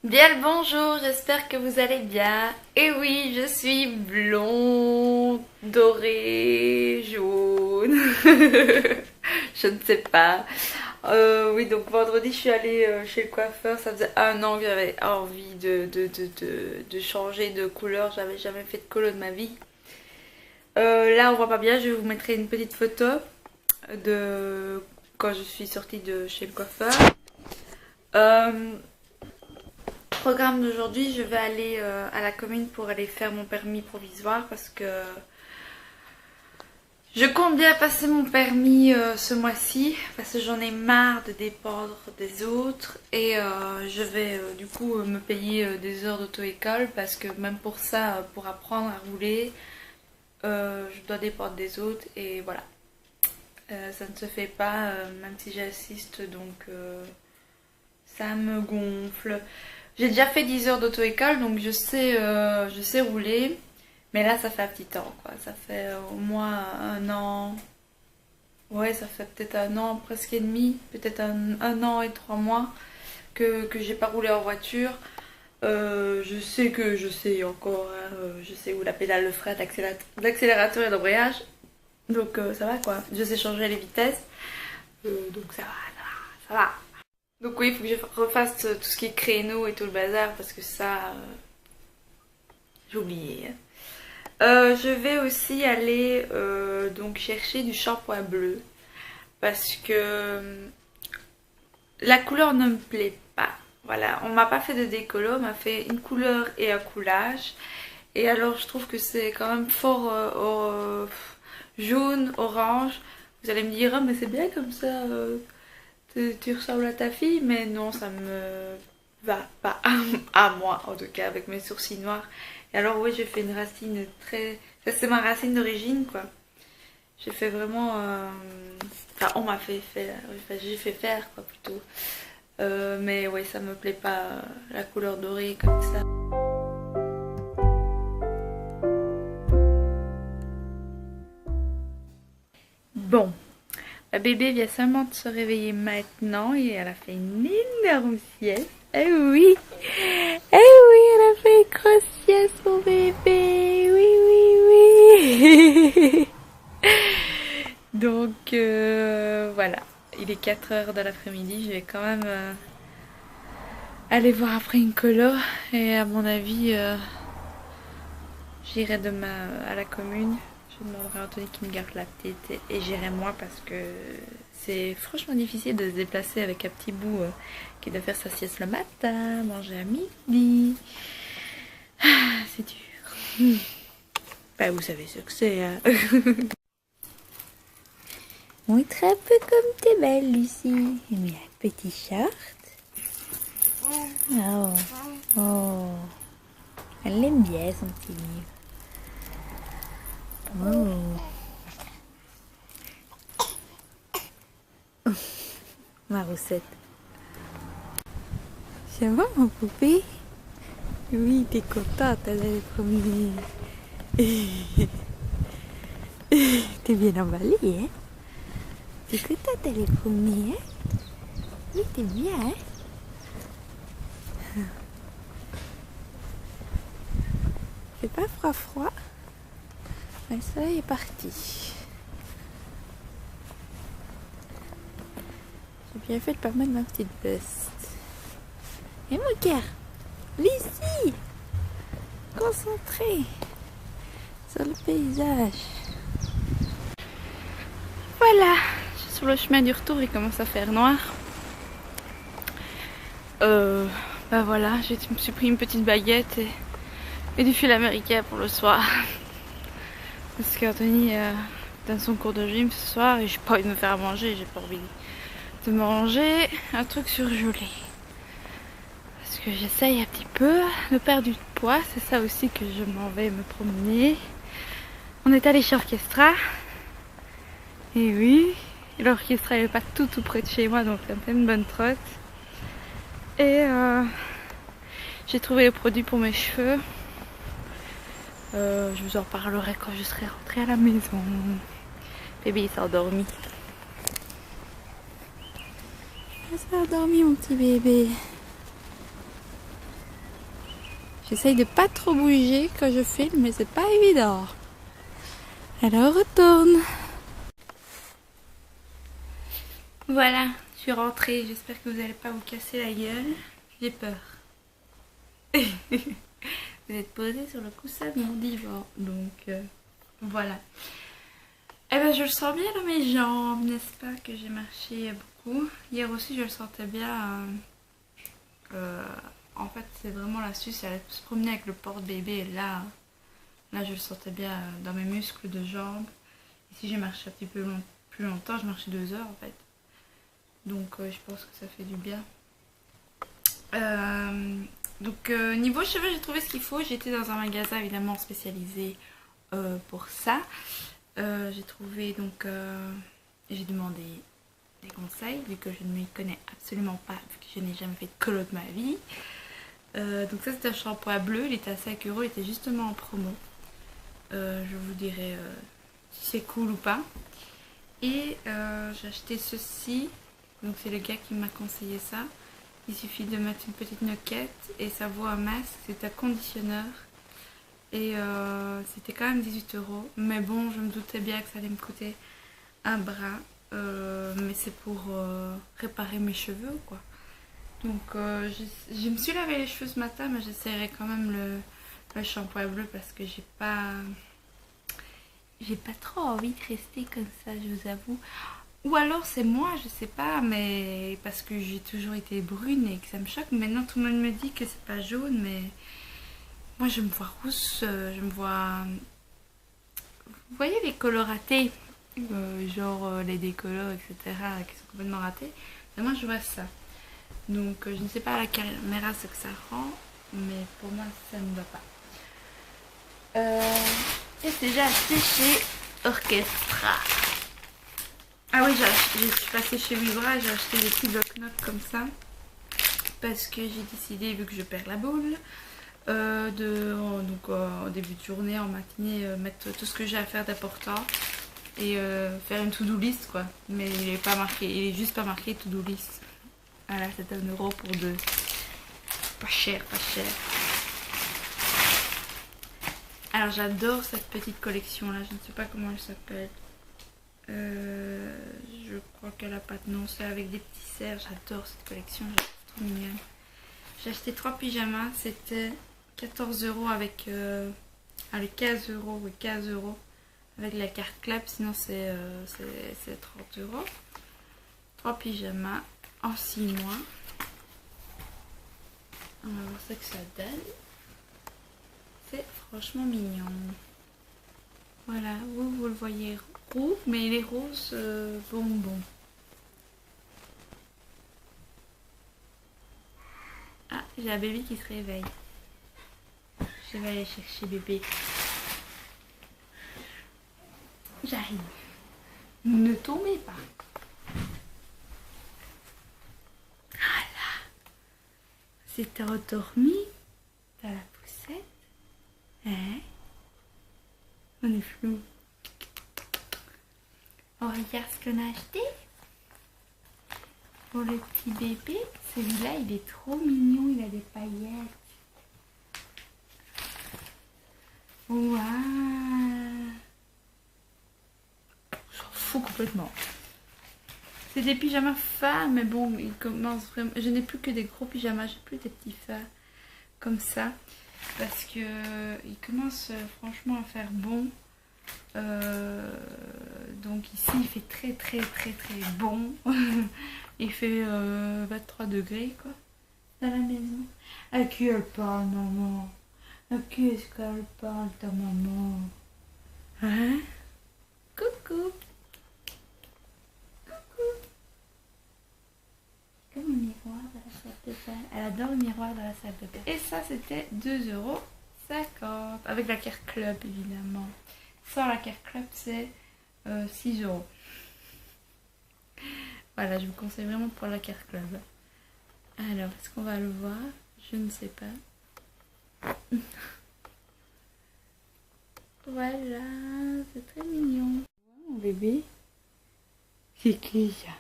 Bien le bonjour, j'espère que vous allez bien. Et oui, je suis blonde, dorée, jaune. Je ne sais pas. Oui, donc vendredi, je suis allée chez le coiffeur. Ça faisait un an que j'avais envie de changer de couleur. J'avais jamais fait de colo de ma vie. Là, on voit pas bien. Je vous mettrai une petite photo de quand je suis sortie de chez le coiffeur. Euh, Programme d'aujourd'hui, je vais aller à la commune pour aller faire mon permis provisoire parce que je compte bien passer mon permis ce mois-ci parce que j'en ai marre de dépendre des autres et je vais du coup me payer des heures d'auto-école parce que même pour ça, pour apprendre à rouler, je dois dépendre des autres et voilà. Ça ne se fait pas même si j'assiste donc ça me gonfle. J'ai déjà fait 10 heures d'auto-école, donc je sais rouler. Mais là, ça fait un petit temps, quoi. Ça fait au moins un an. Ouais, ça fait peut-être un an, presque et demi. Peut-être un an et 3 mois que j'ai pas roulé en voiture. Je sais que je sais encore, hein, je sais où la pédale, le frein, l'accélérateur et l'embrayage. Donc ça va, quoi. Je sais changer les vitesses. Donc ça va, ça va, ça va. Donc oui, il faut que je refasse tout ce qui est créneau et tout le bazar parce que ça, j'ai oublié. Je vais aussi aller donc chercher du shampoing bleu parce que la couleur ne me plaît pas. Voilà, on m'a pas fait de décolo, on m'a fait une couleur et un coulage. Et alors je trouve que c'est quand même fort jaune, orange. Vous allez me dire, ah, mais c'est bien comme ça. Tu ressembles à ta fille, mais non, ça me va pas à moi, en tout cas, avec mes sourcils noirs. Et alors, oui, j'ai fait une racine très... Ça, c'est ma racine d'origine, quoi. J'ai fait vraiment... Enfin, on m'a fait faire... Enfin, j'ai fait faire, quoi, plutôt. Mais ouais, ça me plaît pas, la couleur dorée, comme ça. Bon. La bébé vient seulement de se réveiller maintenant et elle a fait une énorme sieste. Eh oui, elle a fait une grosse sieste mon bébé. Oui, oui, oui. Donc voilà, il est 4 heures de l'après-midi. Je vais quand même aller voir après une colo et à mon avis, j'irai demain à la commune. Je demanderai à Anthony qui me garde la petite et j'irai moi parce que c'est franchement difficile de se déplacer avec un petit bout qui doit faire sa sieste le matin, manger à midi. Ah, c'est dur. Bah, vous savez ce que c'est, hein. Montre un peu comme t'es belle, Lucie. J'ai mis un petit short. Oh, oh. Elle aime bien son petit livre. Oh. Ma roussette. Ça va, mon poupée? Oui, t'es contente d'aller promener. T'es bien emballée, hein? T'es contente d'aller promener, hein? Oui, t'es bien, hein? C'est pas froid. Mais ça est parti. J'ai bien fait de pas mettre ma petite veste. Et mon cœur, Lucie, concentrée sur le paysage. Voilà, je suis sur le chemin du retour, il commence à faire noir. Bah voilà, je me suis pris une petite baguette et du fil américain pour le soir. Parce qu'Anthony donne son cours de gym ce soir et j'ai pas envie de me faire à manger, j'ai pas envie de manger un truc surgelé. Parce que j'essaye un petit peu de perdre du poids, c'est ça aussi que je m'en vais me promener. On est allé chez Orchestra. Et oui, l'orchestra n'est pas tout près de chez moi, donc ça me fait une bonne trotte. Et j'ai trouvé les produits pour mes cheveux. Je vous en parlerai quand je serai rentrée à la maison. Bébé il s'est endormi. Il s'est endormi mon petit bébé. J'essaye de pas trop bouger quand je filme, mais c'est pas évident. Alors retourne. Voilà, je suis rentrée. J'espère que vous n'allez pas vous casser la gueule. J'ai peur. Vous êtes posé sur le coussin de mon divan, donc voilà. Eh ben je le sens bien dans mes jambes, n'est-ce pas, que j'ai marché beaucoup. Hier aussi je le sentais bien. En fait c'est vraiment l'astuce, elle se promener avec le porte-bébé et là je le sentais bien dans mes muscles de jambes. Ici j'ai marché un petit peu plus longtemps, je marchais 2 heures en fait. Donc je pense que ça fait du bien. Donc niveau cheveux j'ai trouvé ce qu'il faut. J'étais dans un magasin évidemment spécialisé pour ça. J'ai trouvé donc j'ai demandé des conseils vu que je ne m'y connais absolument pas, vu que je n'ai jamais fait de colo de ma vie. Donc ça c'est un shampoing bleu, il était à 5 €, il était justement en promo. Je vous dirai si c'est cool ou pas. Et j'ai acheté ceci, donc c'est le gars qui m'a conseillé ça. Il suffit de mettre une petite noquette et ça vaut un masque, c'est un conditionneur. Et c'était quand même 18 €. Mais bon, je me doutais bien que ça allait me coûter un bras. Mais c'est pour réparer mes cheveux, quoi. Donc je me suis lavé les cheveux ce matin, mais j'essaierai quand même le shampoing bleu parce que j'ai pas trop envie de rester comme ça, je vous avoue. Ou alors c'est moi, je sais pas, mais parce que j'ai toujours été brune et que ça me choque. Maintenant tout le monde me dit que c'est pas jaune, mais moi je me vois rousse, je me vois... Vous voyez les colos ratés, genre les décolos, etc., qui sont complètement ratés. Et moi je vois ça. Donc je ne sais pas à la caméra ce que ça rend, mais pour moi ça ne va pas. Et c'est déjà acheté chez Orchestra. Ah oui, je suis passée chez Vibra, j'ai acheté des petits bloc-notes comme ça. Parce que j'ai décidé, vu que je perds la boule, donc au début de journée, en matinée, mettre tout ce que j'ai à faire d'important. Et faire une to-do list quoi. Mais il est pas marqué, il est juste pas marqué to-do list. Voilà, c'est 1 € pour 2. Pas cher, pas cher. Alors j'adore cette petite collection là, je ne sais pas comment elle s'appelle. Je crois qu'elle a pas de nom, c'est avec des petits cerfs. J'adore cette collection, c'est trop mignonne. J'ai acheté 3 pyjamas, c'était 14 € avec 15 €, oui 15 € avec la carte club, sinon c'est 30 €. 3 pyjamas en 6 mois. On va voir ce que ça donne. C'est franchement mignon. Voilà, vous le voyez roux, mais il est rose bonbon. Ah, j'ai un bébé qui se réveille. Je vais aller chercher bébé. J'arrive. Ne tombez pas. Voilà. C'est endormi. T'as la poussette. Hein? On est flou. On regarde ce qu'on a acheté. Pour le petit bébé. Celui-là, il est trop mignon. Il a des paillettes. Waouh! Je s'en fous complètement. C'est des pyjamas fins, mais bon, ils commencent vraiment... Je n'ai plus que des gros pyjamas, j'ai plus des petits fins comme ça. Parce que ils commencent franchement à faire bon. Donc ici, il fait très bon. Il fait 23 degrés, quoi, dans la maison. À qui elle parle, maman? À qui est-ce qu'elle parle, ta maman? Hein? Coucou. Comme un miroir dans la salle de bain. Elle adore le miroir dans la salle de bain. Et ça, c'était 2,50 € avec la carte club, évidemment. Sans la carte club, c'est 6 €. Voilà, je vous conseille vraiment pour la carte club. Alors, est-ce qu'on va le voir? Je ne sais pas. Voilà, c'est très mignon. Mon bébé. C'est qui ça?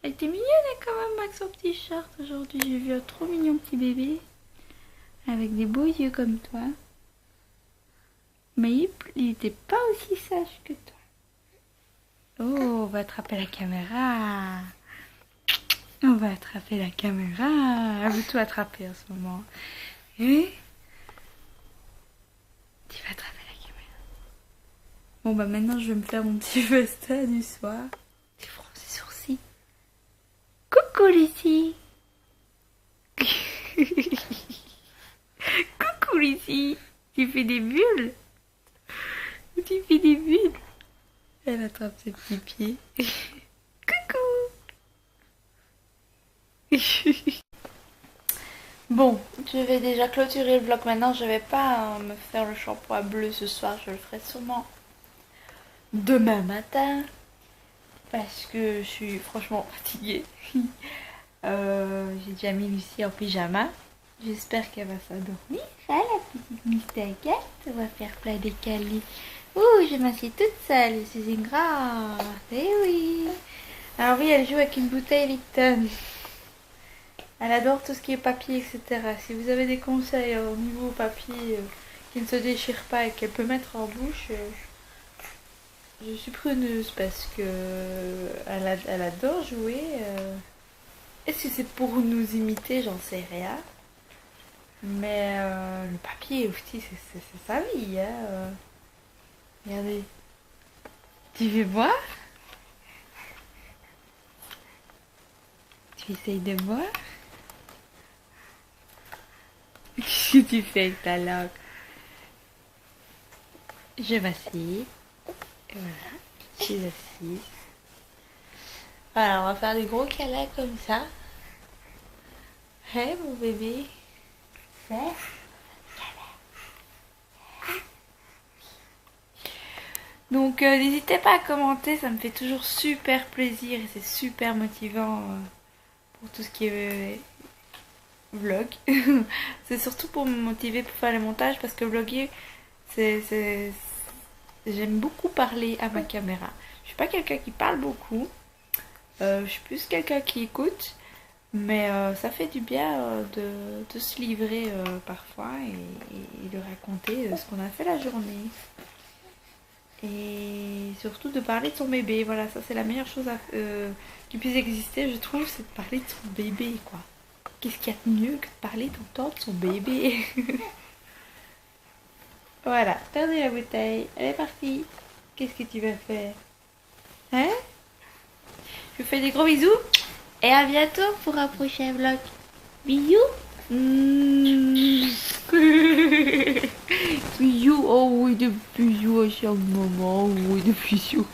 Elle était mignonne quand même avec son petit short aujourd'hui. J'ai vu un trop mignon petit bébé. Avec des beaux yeux comme toi. Mais il était pas aussi sage que toi. Oh, on va attraper la caméra. On va attraper la caméra. Elle veut tout attraper en ce moment. Et tu vas attraper la caméra. Bon bah maintenant je vais me faire mon petit festin du soir. Tu fronces les sourcils. Coucou Lucie. Coucou Lucie. Tu fais des bulles. Tu fais des bulles. Elle attrape ses petits pieds. Coucou. Bon, je vais déjà clôturer le vlog maintenant. Je vais pas me faire le shampoing bleu ce soir. Je le ferai sûrement demain matin. Parce que je suis franchement fatiguée. J'ai déjà mis Lucie en pyjama. J'espère qu'elle va s'endormir. Ah, la petite mystagate. On va faire plein de câlins. Ouh, je m'assieds toute seule. Je suis une grande. Eh oui. Alors oui, elle joue avec une bouteille Lipton. Elle adore tout ce qui est papier, etc. Si vous avez des conseils au niveau papier qui ne se déchire pas et qu'elle peut mettre en bouche, je suis preneuse parce que elle adore jouer. Est-ce que c'est pour nous imiter? J'en sais rien. Mais le papier aussi, c'est sa vie. Hein. Regardez. Tu veux boire? Tu essayes de boire? Qu'est-ce que tu fais avec ta langue? Je m'assieds. Et voilà. Je suis assise. Voilà, on va faire des gros câlins comme ça. Hé, mon bébé. Donc n'hésitez pas à commenter, ça me fait toujours super plaisir et c'est super motivant pour tout ce qui est vlog. C'est surtout pour me motiver pour faire les montages parce que vlogger, j'aime beaucoup parler à ma caméra. Je suis pas quelqu'un qui parle beaucoup, je suis plus quelqu'un qui écoute. Mais ça fait du bien de se livrer parfois et de raconter ce qu'on a fait la journée. Et surtout de parler de son bébé. Voilà, ça c'est la meilleure chose qui puisse exister, je trouve, c'est de parler de son bébé, quoi. Qu'est-ce qu'il y a de mieux que de parler tout le temps de son bébé? Voilà, perdez la bouteille. Elle est partie. Qu'est-ce que tu vas faire? Hein? Je vous fais des gros bisous. Et à bientôt pour un prochain vlog. Bisous. Bisous. Oh oui, des bisous à chaque moment. Oui, des bisous.